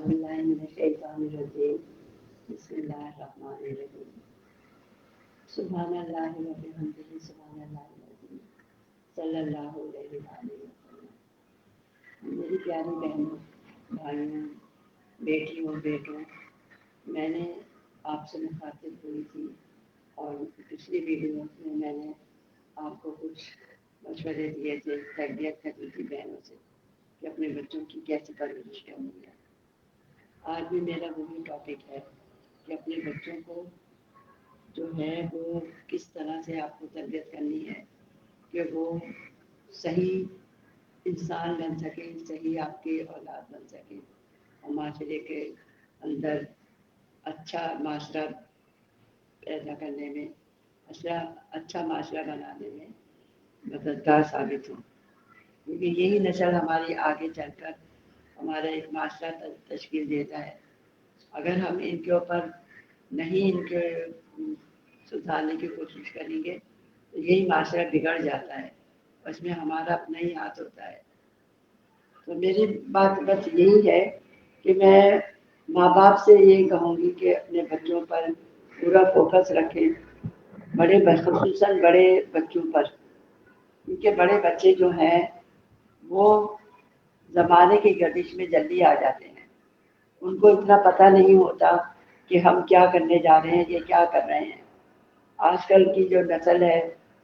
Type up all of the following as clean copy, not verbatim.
باللہ من الشیطان الرجیم بسم اللہ الرحمن الرحیم سبحان اللہ و بحمدہ سبحان اللہ العظیم صلی اللہ علیہ وآلہ وسلم۔ میری پیاری بہنوں، بھائیوں، بیٹیوں، بیٹوں، میں نے آپ سے مخاطب ہوئی تھی اور پچھلی ویڈیو میں نے آپ کو کچھ مشورے دیے تھے تربیت کرنی تھی بہنوں سے کہ اپنے بچوں کی کیسے پرورش کرنی ہے۔ آج بھی میرا وہی ٹاپک ہے کہ اپنے بچوں کو جو ہے وہ کس طرح سے آپ کو تربیت کرنی ہے کہ وہ صحیح انسان بن سکے، صحیح آپ کی اولاد بن سکے اور معاشرے کے اندر اچھا معاشرہ پیدا کرنے میں، اچھا معاشرہ بنانے میں مددگار ثابت ہوں، کیونکہ یہی نسل ہماری آگے چل کر ہمارا ایک معاشرہ تشکیل دیتا ہے۔ اگر ہم ان کے اوپر نہیں ان کے سدھارنے کی کوشش کریں گے تو یہی معاشرہ بگڑ جاتا ہے، اس میں ہمارا اپنا ہی ہاتھ ہوتا ہے۔ تو میری بات بس یہی ہے کہ میں ماں باپ سے یہی کہوں گی کہ اپنے بچوں پر پورا فوکس رکھیں، خصوصاً بڑے بچوں پر، کیونکہ بڑے بچے جو ہیں وہ زمانے کی گردش میں جلدی آ جاتے ہیں، ان کو اتنا پتہ نہیں ہوتا کہ ہم کیا کرنے جا رہے ہیں، یہ کیا کر رہے ہیں۔ آج کل کی جو نسل ہے،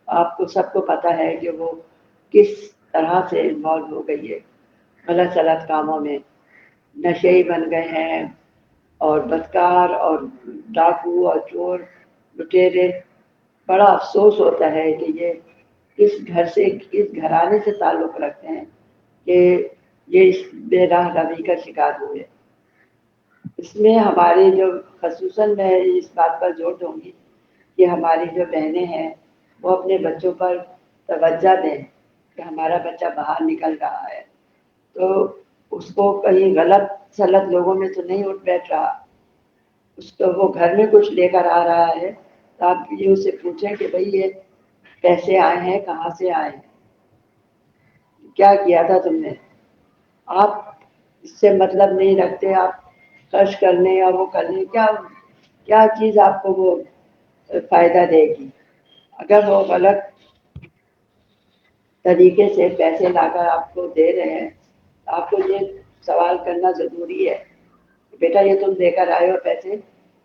آپ کو سب کو پتہ ہے کہ وہ کس طرح سے انوالو ہو گئی ہے غلط سلط کاموں میں، نشے بن گئے ہیں اور بدکار اور ڈاکو اور چور لٹیرے۔ بڑا افسوس ہوتا ہے کہ یہ کس گھر سے، کس گھرانے سے تعلق رکھتے ہیں کہ یہ اس بے راہ روی کا شکار ہوئے۔ اس میں ہمارے جو خصوصاً میں اس بات پر زور دوں گی کہ ہماری جو بہنیں ہیں وہ اپنے بچوں پر توجہ دیں کہ ہمارا بچہ باہر نکل رہا ہے تو اس کو کہیں غلط سلط لوگوں میں تو نہیں اٹھ بیٹھ رہا، اس کو وہ گھر میں کچھ لے کر آ رہا ہے تو آپ یہ اسے پوچھیں کہ بھئی یہ پیسے آئے ہیں کہاں سے آئے ہیں، کیا کیا تھا تم نے۔ آپ اس سے مطلب نہیں رکھتے، آپ خرچ کرنے یا وہ کرنے، کیا چیز آپ کو وہ فائدہ دے گی۔ اگر وہ غلط طریقے سے پیسے لا کر آپ کو دے رہے ہیں، آپ کو یہ سوال کرنا ضروری ہے کہ بیٹا یہ تم دے کر آئے ہو پیسے،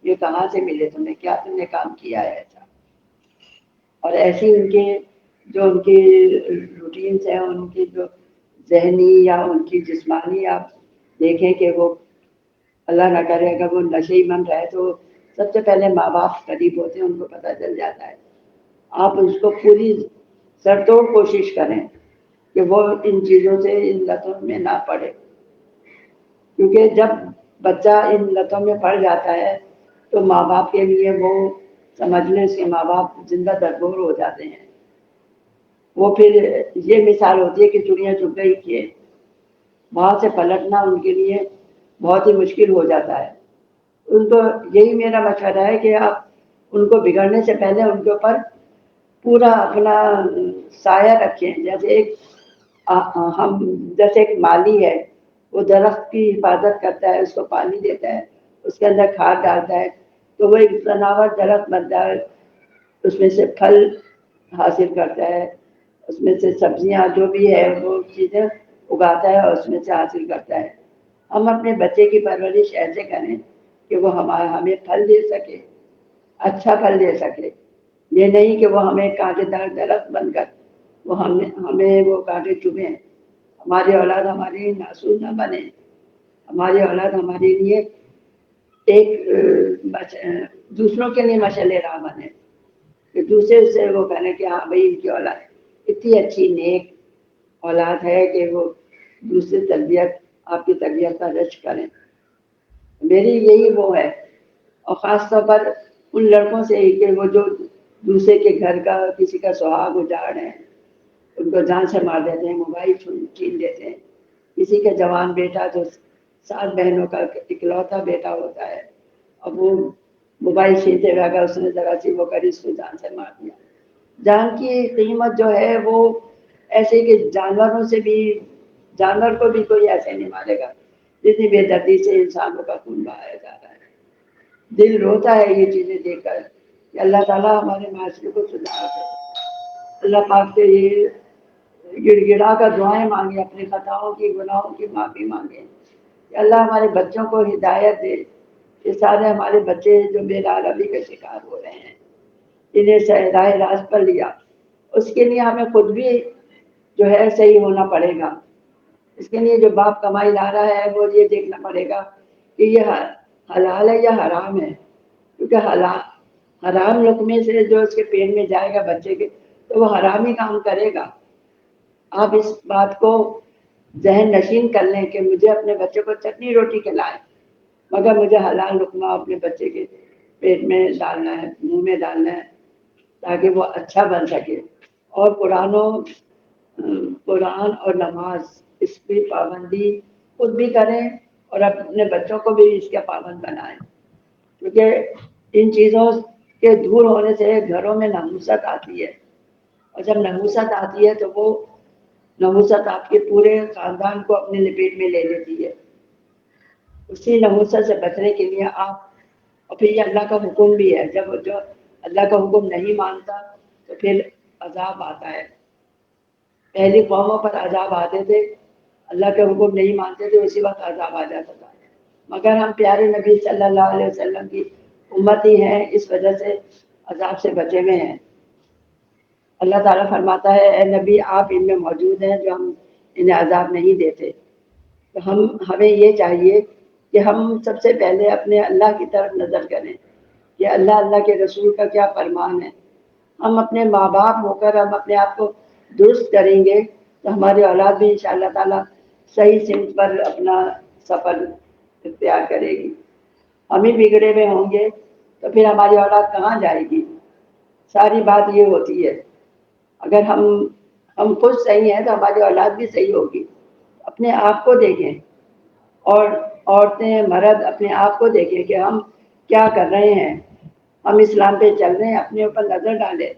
یہ کہاں سے ملے تمہیں، کیا تم نے کام کیا ہے ایسا۔ اور ایسی ان کی روٹینس ہیں، ان کی جو ذہنی یا ان کی جسمانی آپ دیکھیں کہ وہ اللہ نہ کرے اگر وہ نشے من رہے تو سب سے پہلے ماں باپ قریب ہوتے ہیں، ان کو پتہ چل جاتا ہے۔ آپ اس کو پوری سرتوڑ کوشش کریں کہ وہ ان چیزوں سے، ان لتوں میں نہ پڑے، کیونکہ جب بچہ ان لتوں میں پڑ جاتا ہے تو ماں باپ کے لیے وہ سمجھنے سے ماں باپ زندہ درگور ہو جاتے ہیں۔ وہ پھر یہ مثال ہوتی ہے کہ چڑیاں چگ گئی کہ وہاں سے پلٹنا ان کے لیے بہت ہی مشکل ہو جاتا ہے۔ ان کو یہی میرا مشورہ ہے کہ آپ ان کو بگڑنے سے پہلے ان کے اوپر پورا اپنا سایہ رکھیں، جیسے ایک مالی ہے، وہ درخت کی حفاظت کرتا ہے، اس کو پانی دیتا ہے، اس کے اندر کھاد ڈالتا ہے تو وہ ایک تناور درخت بنتا ہے، اس میں سے پھل حاصل کرتا ہے، اس میں سے سبزیاں جو بھی ہے وہ چیزیں اگاتا ہے اور اس میں سے حاصل کرتا ہے۔ ہم اپنے بچے کی پرورش ایسے کریں کہ وہ ہمیں پھل دے سکے، اچھا پھل دے سکے، یہ نہیں کہ وہ ہمیں کانٹے دار درخت بن کر وہ ہمیں وہ کانٹے چبھیں۔ ہماری اولاد ہمارے لیے ناسور نہ بنے، ہماری اولاد ہمارے لیے ایک دوسروں کے لیے مشعل راہ بنے، کہ دوسرے سے وہ کہنے کہ ہاں بھائی ان کی اولاد اتنی اچھی نیک اولاد ہے کہ وہ دوسری تربیت، آپ کی تربیت کا رشک کریں۔ میری یہی وہ ہے، اور خاص طور پر ان لڑکوں سے ہی کہ وہ جو دوسرے کے گھر کا کسی کا سہاگ اجاڑ ہیں، ان کو جان سے مار دیتے ہیں، موبائل چھین دیتے ہیں۔ کسی کا جوان بیٹا جو 7 بہنوں کا اکلوتا بیٹا ہوتا ہے، اب وہ موبائل چھینتے ہوئے اگر اس نے ذرا سی وہ کری اس کو جان سے مار دیا۔ جان کی قیمت جو ہے وہ ایسے کہ جانوروں سے بھی، جانور کو بھی کوئی ایسے نہیں مارے گا جتنی بے دردی سے انسانوں کا خون بہایا جا رہا ہے، دل روتا ہے یہ چیزیں دیکھ کر کہ اللہ تعالیٰ ہمارے معاشرے کو سدھار دے۔ اللہ پاک سے یہ گڑ گڑا کر دعائیں مانگے، اپنے خطاؤں کی گناہوں کی معافی مانگے کہ اللہ ہمارے بچوں کو ہدایت دے۔ یہ سارے ہمارے بچے جو بے ربی کا شکار ہو رہے ہیں، انہیں راہ راست پر لیا، اس کے لیے ہمیں خود بھی جو ہے صحیح ہونا پڑے گا۔ اس کے لیے جو باپ کمائی لا رہا ہے وہ یہ دیکھنا پڑے گا کہ یہ حلال ہے یا حرام ہے، کیونکہ حرام لقمے سے جو اس کے پیٹ میں جائے گا بچے کے، تو وہ حرام ہی کام کرے گا۔ آپ اس بات کو ذہن نشین کر لیں کہ مجھے اپنے بچے کو چٹنی روٹی کھلائیں، مگر مجھے حلال لقمہ اپنے بچے کے پیٹ میں ڈالنا ہے، منہ میں ڈالنا ہے، تاکہ وہ اچھا بن سکے۔ اور قرآن اور نماز، اس کی پابندی خود بھی کریں اور اپنے بچوں کو بھی اس کا پابند بنائیں، کیونکہ ان چیزوں کے دور ہونے سے گھروں میں نحوست آتی ہے، اور جب نحوست آتی ہے تو وہ نحوست آپ کے پورے خاندان کو اپنے لپیٹ میں لے لیتی ہے۔ اسی نحوست سے بچنے کے لیے آپ، اور پھر یہ اللہ کا حکم بھی ہے، جب جو اللہ کا حکم نہیں مانتا تو پھر عذاب آتا ہے۔ پہلی قوموں پر عذاب آتے تھے، اللہ کے حکم نہیں مانتے تھے، اسی وقت عذاب آ جاتا تھا، مگر ہم پیارے نبی صلی اللہ علیہ وسلم کی امتی ہیں، اس وجہ سے عذاب سے بچے ہوئے ہیں۔ اللہ تعالیٰ فرماتا ہے اے نبی آپ ان میں موجود ہیں جو ہم انہیں عذاب نہیں دیتے۔ تو ہمیں یہ چاہیے کہ ہم سب سے پہلے اپنے اللہ کی طرف نظر کریں کہ اللہ کے رسول کا کیا فرمان ہے۔ ہم اپنے ماں باپ ہو کر ہم اپنے آپ کو درست کریں گے تو ہماری اولاد بھی انشاءاللہ تعالیٰ صحیح سمت پر اپنا سفر اختیار کرے گی۔ ہم ہی بگڑے ہوئے ہوں گے تو پھر ہماری اولاد کہاں جائے گی؟ ساری بات یہ ہوتی ہے۔ اگر ہم خود صحیح ہیں تو ہماری اولاد بھی صحیح ہوگی۔ اپنے آپ کو دیکھیں، اور عورتیں مرد اپنے آپ کو دیکھیں کہ ہم کیا کر رہے ہیں، ہم اسلام پہ چل رہے ہیں، اپنے اوپر نظر ڈالیں۔